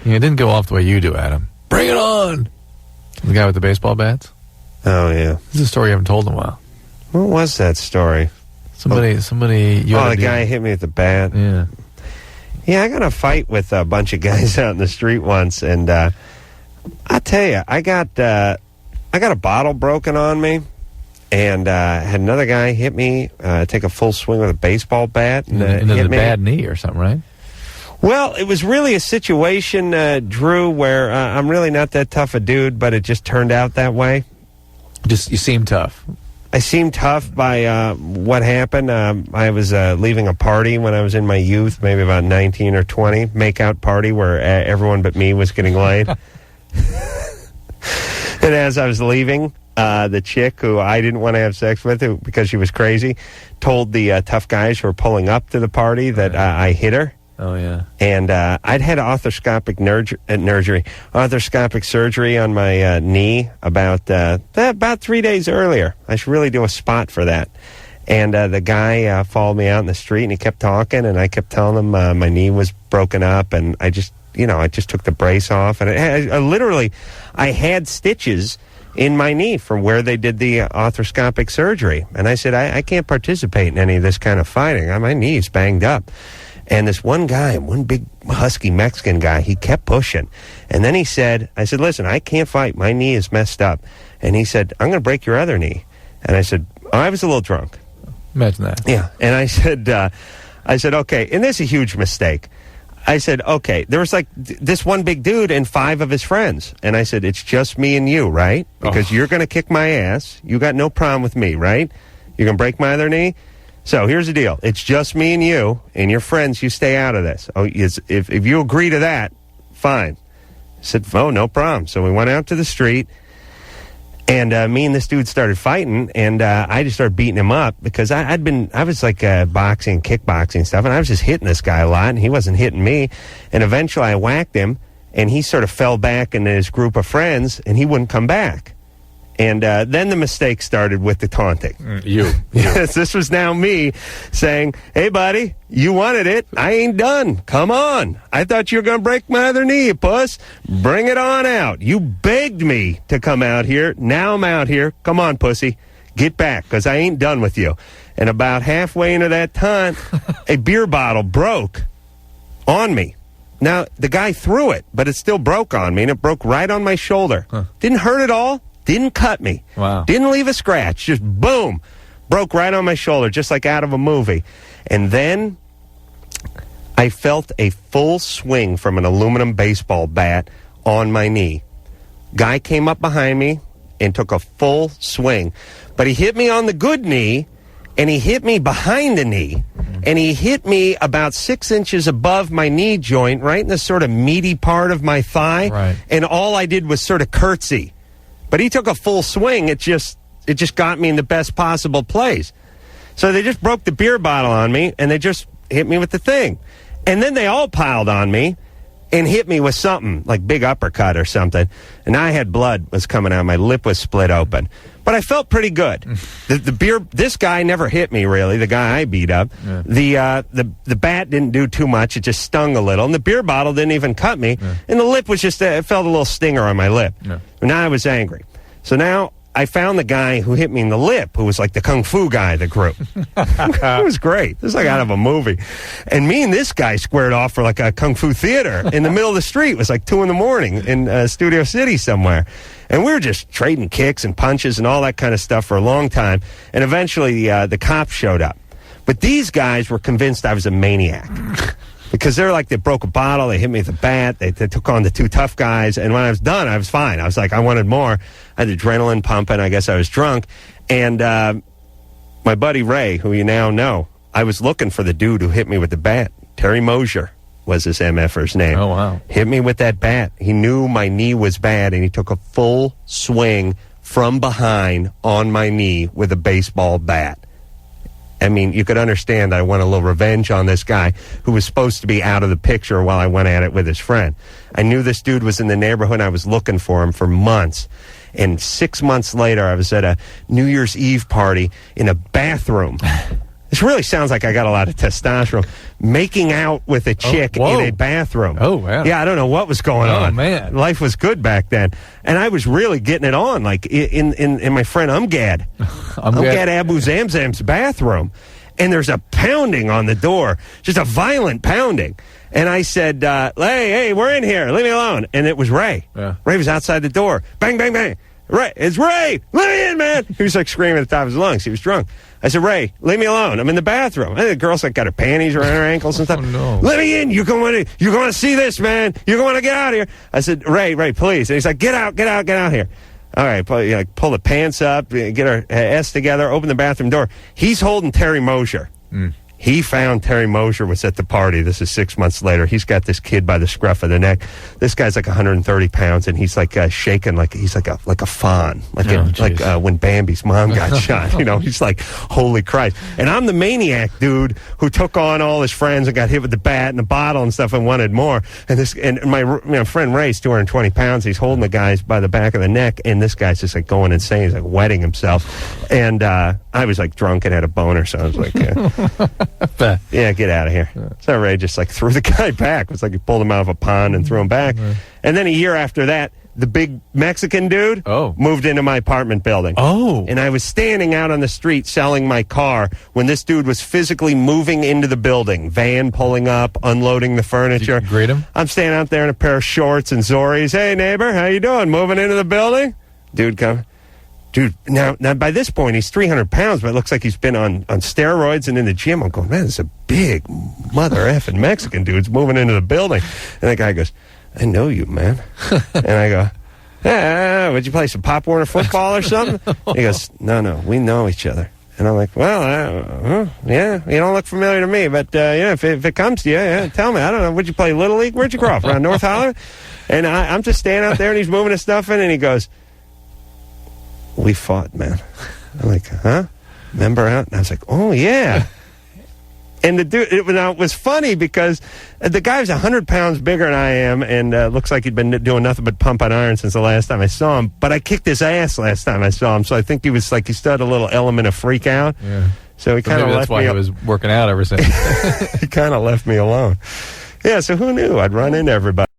Yeah, it didn't go off the way you do, Adam. Bring it on! The guy with the baseball bats? Oh, yeah. This is a story you haven't told in a while. What was that story? Somebody. The guy hit me with the bat. Yeah. Yeah, I got in a fight with a bunch of guys out in the street once, and I tell you, I got a bottle broken on me, and had another guy hit me, take a full swing with a baseball bat, and into hit the me. bad knee or something, right? Well, it was really a situation, Drew, where I'm really not that tough a dude, but it just turned out that way. You seem tough. I seemed tough by what happened. I was leaving a party when I was in my youth, maybe about 19 or 20, make-out party where everyone but me was getting laid. And as I was leaving, the chick who I didn't want to have sex with because she was crazy told the tough guys who were pulling up to the party that I hit her. Oh, yeah. And I'd had arthroscopic surgery on my knee about 3 days earlier. I should really do a spot for that. And the guy followed me out in the street, and he kept talking, and I kept telling him my knee was broken up, and I just took the brace off. And I had stitches in my knee from where they did the arthroscopic surgery. And I said, I can't participate in any of this kind of fighting. My knee's banged up. And this one guy, one big husky Mexican guy, he kept pushing. And then I said, listen, I can't fight. My knee is messed up. And he said, I'm going to break your other knee. And I said, I was a little drunk. Imagine that. Yeah. And I said, okay. And this is a huge mistake. I said, okay, there was like this one big dude and 5 of his friends. And I said, it's just me and you, right? Because you're going to kick my ass. You got no problem with me, right? You're going to break my other knee? So here's the deal. It's just me and you and your friends. You stay out of this. If you agree to that, fine. I said, no problem. So we went out to the street, and me and this dude started fighting, and I just started beating him up because I was like boxing, kickboxing stuff, and I was just hitting this guy a lot, and he wasn't hitting me. And eventually I whacked him, and he sort of fell back into his group of friends, and he wouldn't come back. And then the mistake started with the taunting. Yes, this was now me saying, hey, buddy, you wanted it. I ain't done. Come on. I thought you were going to break my other knee, puss. Bring it on out. You begged me to come out here. Now I'm out here. Come on, pussy. Get back, because I ain't done with you. And about halfway into that taunt, a beer bottle broke on me. Now, the guy threw it, but it still broke on me, and it broke right on my shoulder. Didn't hurt at all. Didn't cut me. Wow. Didn't leave a scratch. Just boom. Broke right on my shoulder, just like out of a movie. And then I felt a full swing from an aluminum baseball bat on my knee. Guy came up behind me and took a full swing. But he hit me on the good knee, and he hit me behind the knee. And he hit me about 6 inches above my knee joint, right in the sort of meaty part of my thigh. Right. And all I did was sort of curtsy. But he took a full swing. It just got me in the best possible place. So they just broke the beer bottle on me, and they just hit me with the thing. And then they all piled on me and hit me with something, like big uppercut or something. And I had blood was coming out. My lip was split open. But I felt pretty good. This guy never hit me, really, the guy I beat up. Yeah. The bat didn't do too much. It just stung a little. And the beer bottle didn't even cut me. Yeah. And the lip was just, it felt a little stinger on my lip. Yeah. Now I was angry. So now I found the guy who hit me in the lip, who was like the kung fu guy of the group. It was great. This is like out of a movie. And me and this guy squared off for like a kung fu theater in the middle of the street. It was like 2 a.m. in Studio City somewhere. And we were just trading kicks and punches and all that kind of stuff for a long time. And eventually the cops showed up. But these guys were convinced I was a maniac. Because they're like, they broke a bottle, they hit me with a bat, they took on the 2 tough guys. And when I was done, I was fine. I was like, I wanted more. I had adrenaline pumping. I guess I was drunk. And my buddy Ray, who you now know, I was looking for the dude who hit me with the bat. Terry Mosier was his MFer's name. Oh, wow. Hit me with that bat. He knew my knee was bad, and he took a full swing from behind on my knee with a baseball bat. I mean, you could understand that I want a little revenge on this guy who was supposed to be out of the picture while I went at it with his friend. I knew this dude was in the neighborhood, and I was looking for him for months. And 6 months later, I was at a New Year's Eve party in a bathroom. This really sounds like I got a lot of testosterone. Making out with a chick in a bathroom. Oh, wow. Yeah, I don't know what was going on. Oh, man. Life was good back then. And I was really getting it on, like in my friend Umgad. Umgad Abu Zamzam's bathroom. And there's a pounding on the door. Just a violent pounding. And I said, hey, we're in here. Leave me alone. And it was Ray. Yeah. Ray was outside the door. Bang, bang, bang. Ray, it's Ray. Let me in, man. He was like screaming at the top of his lungs. He was drunk. I said, Ray, leave me alone. I'm in the bathroom. And the girl's like got her panties around her ankles and stuff. Oh, no. Let me in. You're going to see this, man. You're going to get out of here. I said, Ray, please. And he's like, get out here. All right, pull the pants up, get our ass together, open the bathroom door. He's holding Terry Mosier. He found Terry Mosier was at the party. This is 6 months later. He's got this kid by the scruff of the neck. This guy's like 130 pounds, and he's like shaking like he's like a fawn, like when Bambi's mom got shot. He's like, holy Christ! And I'm the maniac dude who took on all his friends and got hit with the bat and the bottle and stuff and wanted more. And my friend Ray's 220 pounds. He's holding the guys by the back of the neck, and this guy's just like going insane. He's like wetting himself. And I was like drunk and had a boner, so I was like, yeah, get out of here. So Ray just like threw the guy back. It was like he pulled him out of a pond and threw him back. And then a year after that, the big Mexican dude moved into my apartment building. And I was standing out on the street selling my car when this dude was physically moving into the building. Van pulling up, unloading the furniture. Did you greet him? I'm standing out there in a pair of shorts and Zoris. Hey, neighbor, how you doing? Moving into the building? Dude, come. Dude, now by this point, he's 300 pounds, but it looks like he's been on steroids and in the gym. I'm going, man, this is a big mother effing Mexican dude's moving into the building. And the guy goes, I know you, man. And I go, yeah, would you play some Pop Warner football or something? He goes, no, we know each other. And I'm like, well, yeah, you don't look familiar to me, but if it comes to you, tell me. I don't know, would you play Little League? Where'd you grow up, around North Hollywood? And I'm just standing out there, and he's moving his stuff in, and he goes, we fought, man. I'm like, huh? Remember out? And I was like, oh, yeah. And the dude, it was funny because the guy was 100 pounds bigger than I am and looks like he'd been doing nothing but pumping iron since the last time I saw him. But I kicked his ass last time I saw him, so I think he was like, he still had a little element of freak out. Yeah. So he kind of left me. That's why he was working out ever since. He kind of left me alone. Yeah, so who knew? I'd run into everybody.